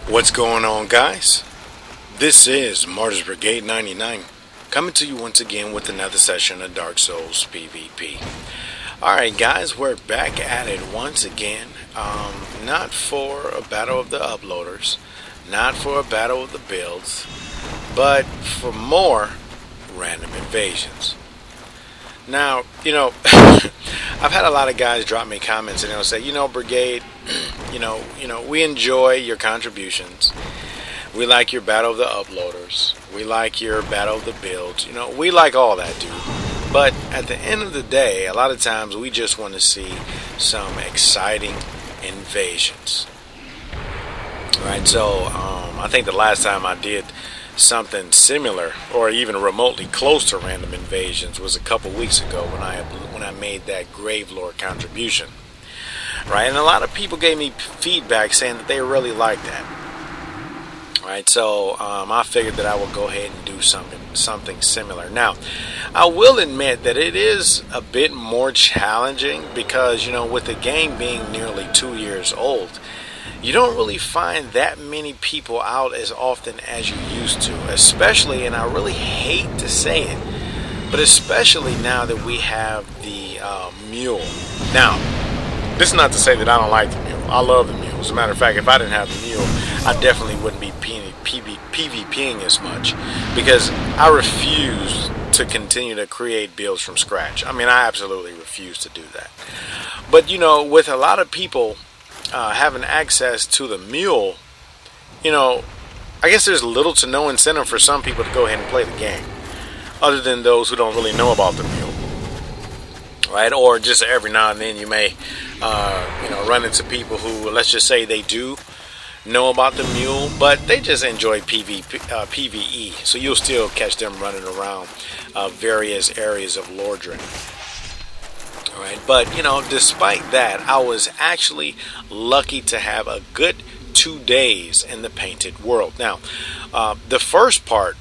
What's going on, guys? This is Martyrs Brigade 99 coming to you once again with another session of Dark Souls PvP. Alright guys, we're back at it once again. Not for a battle of the uploaders, not for a battle of the builds, but for more random invasions. Now, I've had a lot of guys drop me comments and they'll say, Brigade, we enjoy your contributions. We like your battle of the uploaders. We like your battle of the builds. We like all that, dude. But at the end of the day, a lot of times we just want to see some exciting invasions. Right? So, I think the last time I did something similar or even remotely close to random invasions was a couple weeks ago when I made that Gravelord contribution. Right? And a lot of people gave me feedback saying that they really liked that. Right? So I figured that I would go ahead and do something similar. Now, I will admit that it is a bit more challenging because, with the game being nearly 2 years old, you don't really find that many people out as often as you used to, especially, and I really hate to say it, but especially now that we have the mule. Now, this is not to say that I don't like the mule. I love the mule. As a matter of fact, if I didn't have the mule, I definitely wouldn't be PvPing as much because I refuse to continue to create builds from scratch. I mean, I absolutely refuse to do that. But, with a lot of people having access to the mule, I guess there's little to no incentive for some people to go ahead and play the game, other than those who don't really know about the mule, right? Or just every now and then you may, run into people who, let's just say they do know about the mule, but they just enjoy PvE, so you'll still catch them running around various areas of Lordran. Right, but despite that, I was actually lucky to have a good 2 days in the painted world. Now, the first part,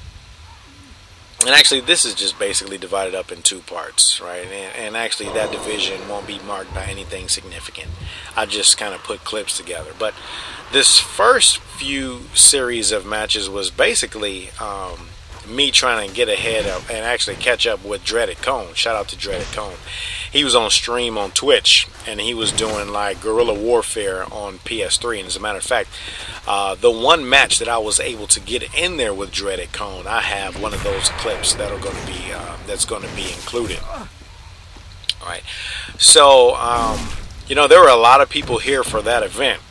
and actually this is just basically divided up in 2 parts, right? And actually that division won't be marked by anything significant. I just kind of put clips together. But this first few series of matches was basically me trying to get ahead of and actually catch up with Dreaded Cone. Shout out to Dreaded Cone. He was on stream on Twitch and he was doing like guerrilla warfare on PS3. And as a matter of fact, the one match that I was able to get in there with Dreaded Cone, I have one of those clips that's going to be included. All right. So there were a lot of people here for that event.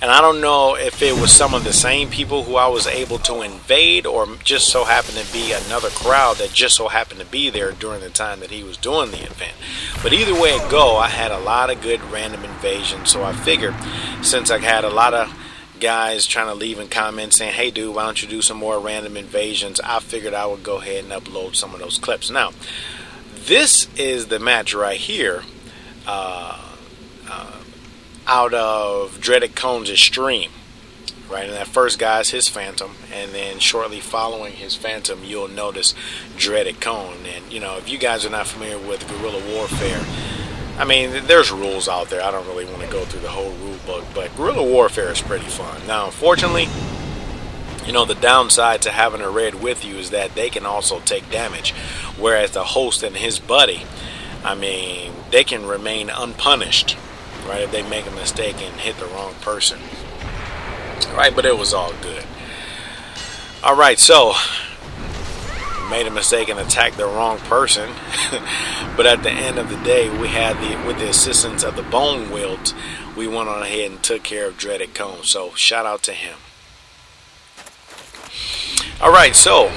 And I don't know if it was some of the same people who I was able to invade or just so happened to be another crowd that just so happened to be there during the time that he was doing the event. But either way it go, I had a lot of good random invasions. So I figured since I had a lot of guys trying to leave in comments saying, hey dude, why don't you do some more random invasions, I figured I would go ahead and upload some of those clips. Now, this is the match right here. Out of Dreaded Cone's stream, right? And that first guy is his Phantom, and then shortly following his Phantom, you'll notice Dreaded Cone. And if you guys are not familiar with guerrilla warfare, I mean, there's rules out there. I don't really want to go through the whole rule book, but guerrilla warfare is pretty fun. Now, unfortunately, the downside to having a red with you is that they can also take damage, whereas the host and his buddy, I mean, they can remain unpunished. Right, if they make a mistake and hit the wrong person. Right, but it was all good. Alright, so made a mistake and attacked the wrong person. But at the end of the day, we had with the assistance of the Bone Wields, we went on ahead and took care of Dreaded Cone. So shout out to him. Alright, so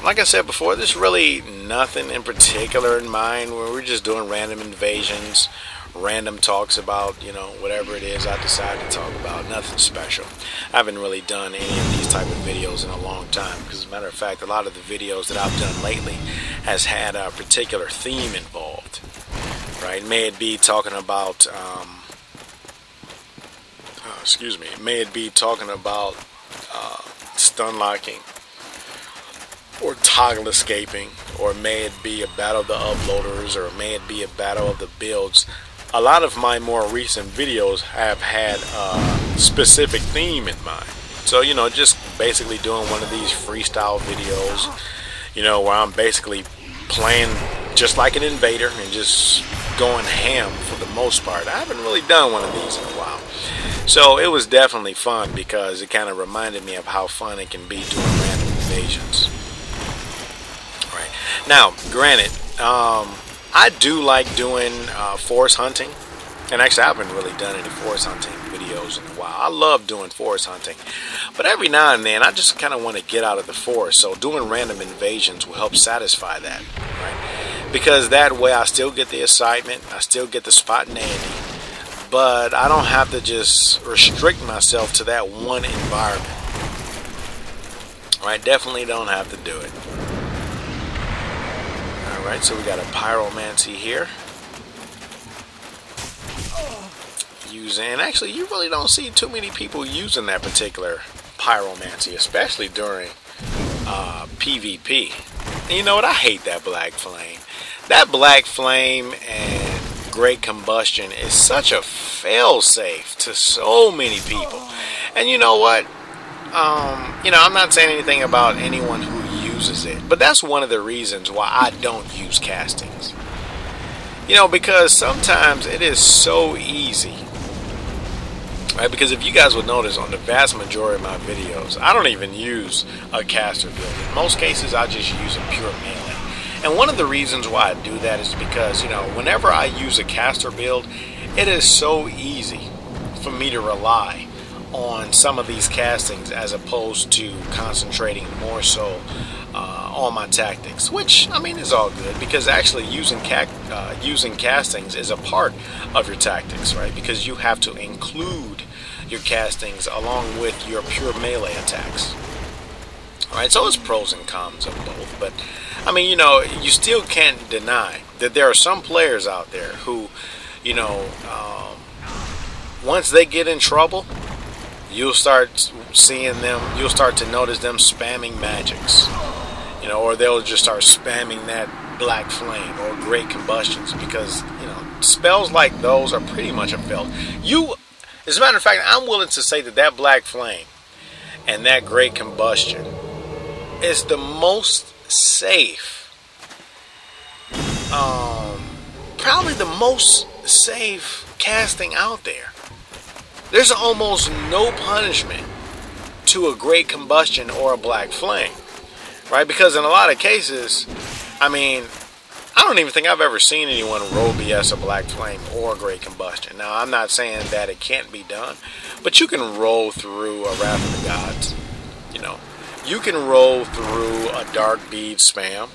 like I said before, there's really nothing in particular in mind. We're just doing random invasions, random talks about, whatever it is I decide to talk about. Nothing special. I haven't really done any of these type of videos in a long time because, as a matter of fact, a lot of the videos that I've done lately has had a particular theme involved. Right? May it be talking about, may it be talking about stun locking, or toggle escaping, or may it be a battle of the uploaders, or may it be a battle of the builds. a lot of my more recent videos have had a specific theme in mind. So, you know, just basically doing one of these freestyle videos, you know, where I'm basically playing just like an invader and just going ham for the most part. I haven't really done one of these in a while. So it was definitely fun because it kind of reminded me of how fun it can be doing random invasions. All right. Now, granted, I do like doing forest hunting. And actually, I haven't really done any forest hunting videos in a while. I love doing forest hunting. But every now and then, I just kind of want to get out of the forest. So doing random invasions will help satisfy that. Right? Because that way, I still get the excitement. I still get the spontaneity. But I don't have to just restrict myself to that one environment. Right? Definitely don't have to do it. Alright, so we got a pyromancy here. And actually, you really don't see too many people using that particular pyromancy, especially during PvP. And you know what? I hate that black flame. That black flame and great combustion is such a fail-safe to so many people. And you know what? You know, I'm not saying anything about anyone who uses it, but that's one of the reasons why I don't use castings. You know, because sometimes it is so easy. Right, because if you guys would notice on the vast majority of my videos, I don't even use a caster build. In most cases, I just use a pure melee. And one of the reasons why I do that is because, you know, whenever I use a caster build, it is so easy for me to rely on some of these castings as opposed to concentrating more so on my tactics, which, I mean, is all good because actually using castings is a part of your tactics, right? Because you have to include your castings along with your pure melee attacks. Alright, so it's pros and cons of both, but I mean, you know, you still can't deny that there are some players out there who, you know, once they get in trouble, you'll start seeing them, you'll start to notice them spamming magics. You know, or they'll just start spamming that black flame or great combustions because, you know, spells like those are pretty much a fail. As a matter of fact, I'm willing to say that that black flame and that great combustion is the most safe, probably the most safe casting out there. There's almost no punishment to a great combustion or a black flame. Right, because in a lot of cases, I mean, I don't even think I've ever seen anyone roll BS a black flame or a great combustion. Now, I'm not saying that it can't be done, but you can roll through a Wrath of the Gods. You know, you can roll through a dark bead spam.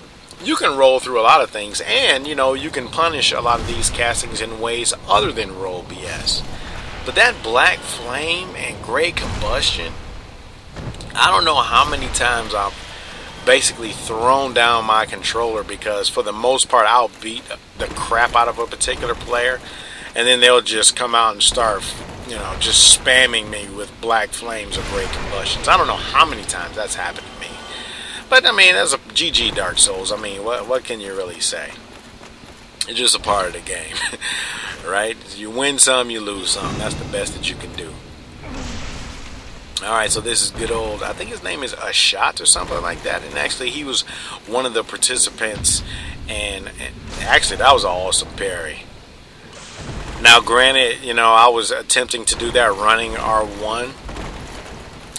You can roll through a lot of things, and you know, you can punish a lot of these castings in ways other than roll BS. But that black flame and great combustion, I don't know how many times I've basically thrown down my controller because for the most part I'll beat the crap out of a particular player and then they'll just come out and start, you know, just spamming me with black flames or great combustions. I don't know how many times that's happened to me, but I mean, as a GG Dark Souls, I mean, what can you really say? It's just a part of the game. Right? You win some, you lose some. That's the best that you can do. Alright, so this is good old, I think his name is Ashot or something like that, and actually he was one of the participants, and actually that was an awesome parry. Now granted, you know, I was attempting to do that running R1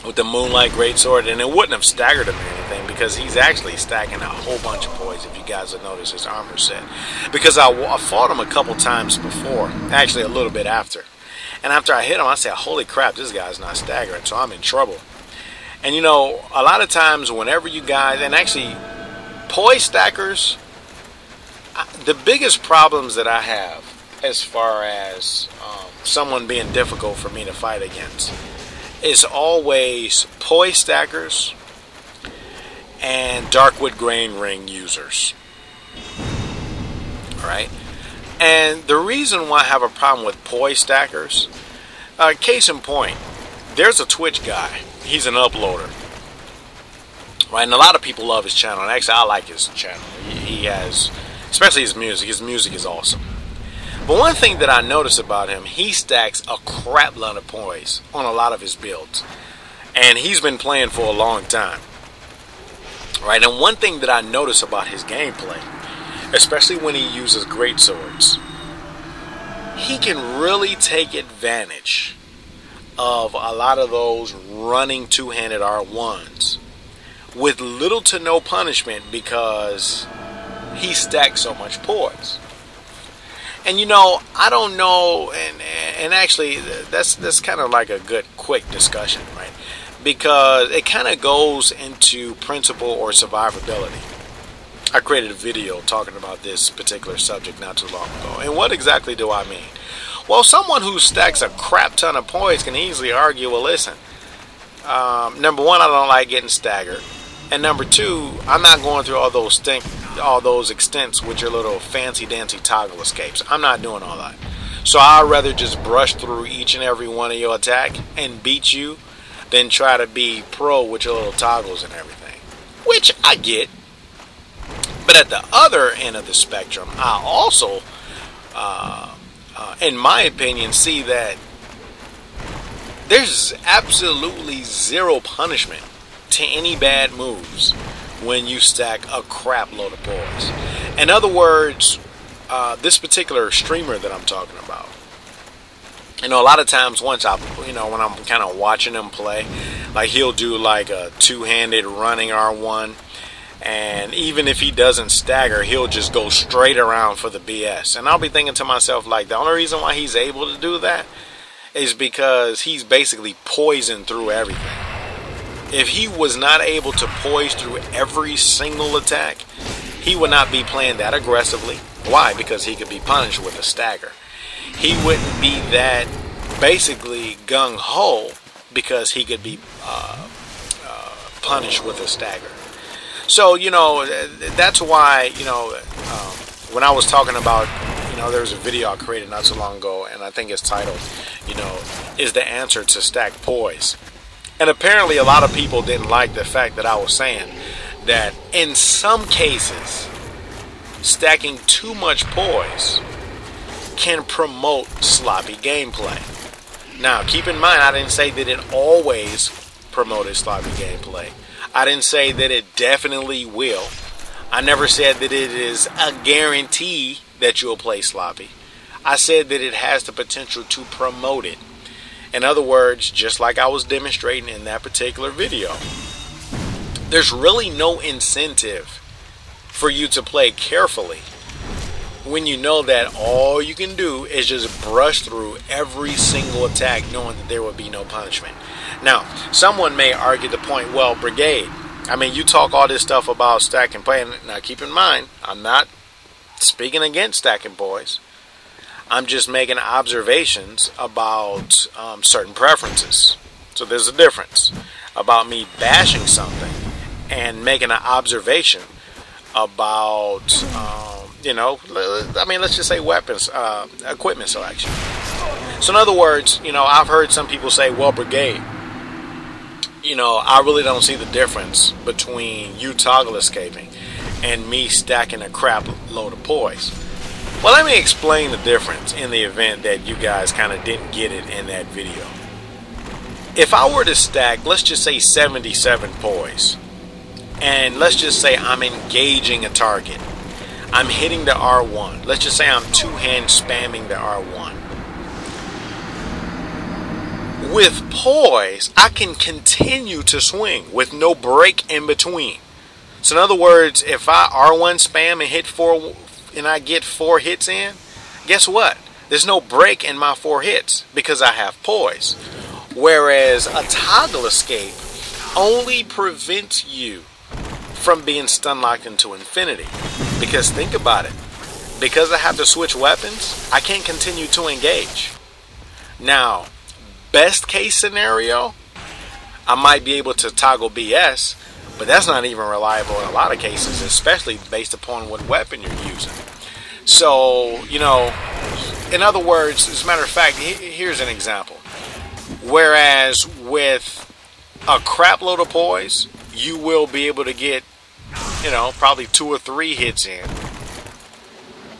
with the Moonlight Greatsword, and it wouldn't have staggered him or anything because he's actually stacking a whole bunch of points, if you guys have noticed his armor set. Because I fought him a couple times before, actually a little bit after. And after I hit him, I said, holy crap, this guy's not staggering, so I'm in trouble. And you know, a lot of times whenever you guys, and actually, poise stackers, the biggest problems that I have as far as someone being difficult for me to fight against is always poise stackers and Darkwood Grain Ring users. Alright? And the reason why I have a problem with poise stackers, case in point, there's a Twitch guy. He's an uploader. Right? And a lot of people love his channel. And actually, I like his channel. He has, especially his music. His music is awesome. But one thing that I notice about him, he stacks a crap load of poise on a lot of his builds. And he's been playing for a long time. Right, and one thing that I notice about his gameplay, especially when he uses great swords, he can really take advantage of a lot of those running two-handed R1s with little to no punishment because he stacks so much poise. And you know, I don't know, and actually that's kind of like a good quick discussion, right? Because it kind of goes into principle or survivability. I created a video talking about this particular subject not too long ago. And what exactly do I mean? Well, someone who stacks a crap ton of poise can easily argue, well, listen, number one, I don't like getting staggered. And number two, I'm not going through all those extents with your little fancy dancy toggle escapes. I'm not doing all that. So I'd rather just brush through each and every one of your attack and beat you than try to be pro with your little toggles and everything. Which I get. But at the other end of the spectrum, I also, in my opinion, see that there's absolutely zero punishment to any bad moves when you stack a crap load of poise. In other words, this particular streamer that I'm talking about, you know, a lot of times when I'm kind of watching him play, like he'll do like a two-handed running R1, and even if he doesn't stagger, he'll just go straight around for the BS. And I'll be thinking to myself, like, the only reason why he's able to do that is because he's basically poisoned through everything. If he was not able to poise through every single attack, he would not be playing that aggressively. Why? Because he could be punished with a stagger. He wouldn't be that basically gung-ho because he could be punished with a stagger. So, you know, that's why, you know, when I was talking about, you know, there's a video I created not so long ago, and I think it's titled, you know, is the answer to stack poise. And apparently a lot of people didn't like the fact that I was saying that in some cases, stacking too much poise can promote sloppy gameplay. Now, keep in mind, I didn't say that it always promoted sloppy gameplay. I didn't say that it definitely will. I never said that it is a guarantee that you'll play sloppy. I said that it has the potential to promote it. In other words, just like I was demonstrating in that particular video, there's really no incentive for you to play carefully when you know that all you can do is just brush through every single attack knowing that there will be no punishment. Now, someone may argue the point, well, Brigade, I mean, you talk all this stuff about stacking playing. Now, keep in mind, I'm not speaking against stacking boys. I'm just making observations about certain preferences. So there's a difference about me bashing something and making an observation about, you know, I mean, let's just say weapons, equipment selection. So in other words, you know, I've heard some people say, well, Brigade, you know, I really don't see the difference between you toggle escaping and me stacking a crap load of poise. Well, let me explain the difference in the event that you guys kind of didn't get it in that video. If I were to stack, let's just say 77 poise, and let's just say I'm engaging a target, I'm hitting the R1, let's just say I'm two-hand spamming the R1. With poise, I can continue to swing with no break in between. So in other words, if I R1 spam and hit 4 and I get 4 hits in, guess what? There's no break in my 4 hits because I have poise. Whereas a toggle escape only prevents you from being stun locked into infinity. Because think about it. Because I have to switch weapons, I can't continue to engage. Now, best case scenario, I might be able to toggle BS, but that's not even reliable in a lot of cases, especially based upon what weapon you're using. So, you know, in other words, as a matter of fact, here's an example. Whereas with a crap load of poise, you will be able to get, you know, probably 2 or 3 hits in.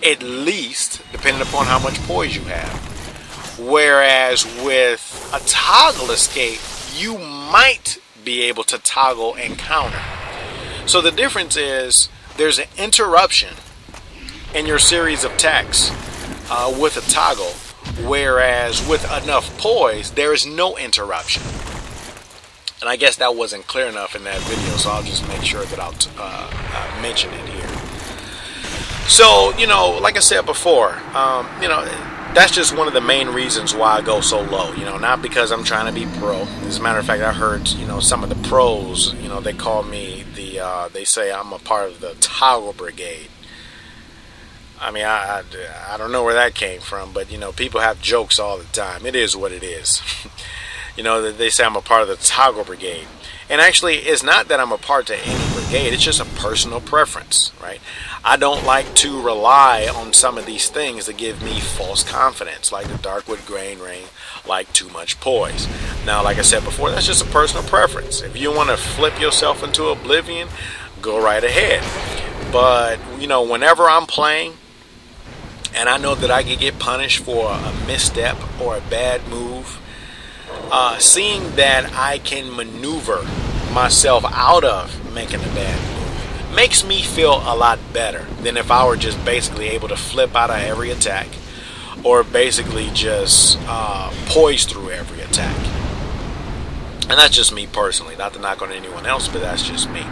at least, depending upon how much poise you have. Whereas with a toggle escape, you might be able to toggle and counter. So the difference is there's an interruption in your series of attacks with a toggle, whereas with enough poise, there is no interruption. And I guess that wasn't clear enough in that video, so I'll just make sure that I'll mention it here. So, you know, like I said before, you know, that's just one of the main reasons why I go so low. You know, not because I'm trying to be pro. As a matter of fact, I heard, you know, some of the pros, you know, they call me they say I'm a part of the toggle brigade. I mean, I don't know where that came from, but, you know, people have jokes all the time. It is what it is. You know, they say I'm a part of the toggle brigade. And actually, it's not that I'm a part of any brigade. It's just a personal preference, right? I don't like to rely on some of these things that give me false confidence, like the Darkwood Grain Ring, like too much poise. Now, like I said before, that's just a personal preference. If you want to flip yourself into oblivion, go right ahead. But, you know, whenever I'm playing, and I know that I can get punished for a misstep or a bad move, seeing that I can maneuver myself out of making a bad move makes me feel a lot better than if I were just basically able to flip out of every attack, or basically just poise through every attack. And that's just me personally, not to knock on anyone else, but that's just me.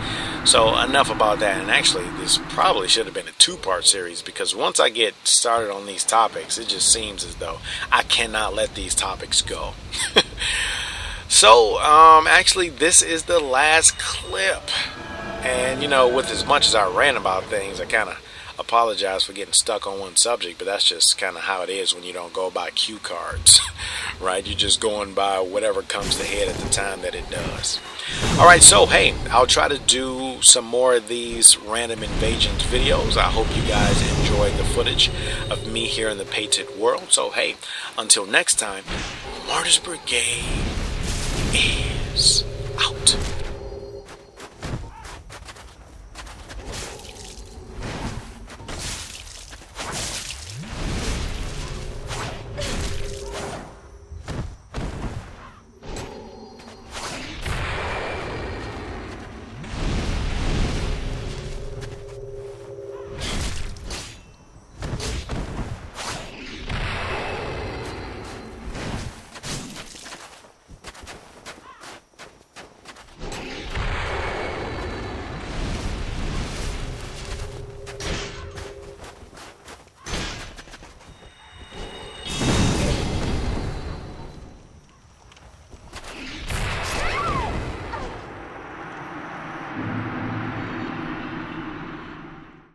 So enough about that. And actually, this probably should have been a two-part series, because once I get started on these topics, it just seems as though I cannot let these topics go. So actually, this is the last clip. And, you know, with as much as I ran about things, I kind of apologize for getting stuck on one subject, but that's just kind of how it is when you don't go by cue cards, right? You're just going by whatever comes to head at the time that it does. Alright, so hey, I'll try to do some more of these random invasions videos. I hope you guys enjoyed the footage of me here in the painted world. So hey, until next time, Martyrs Brigade is out.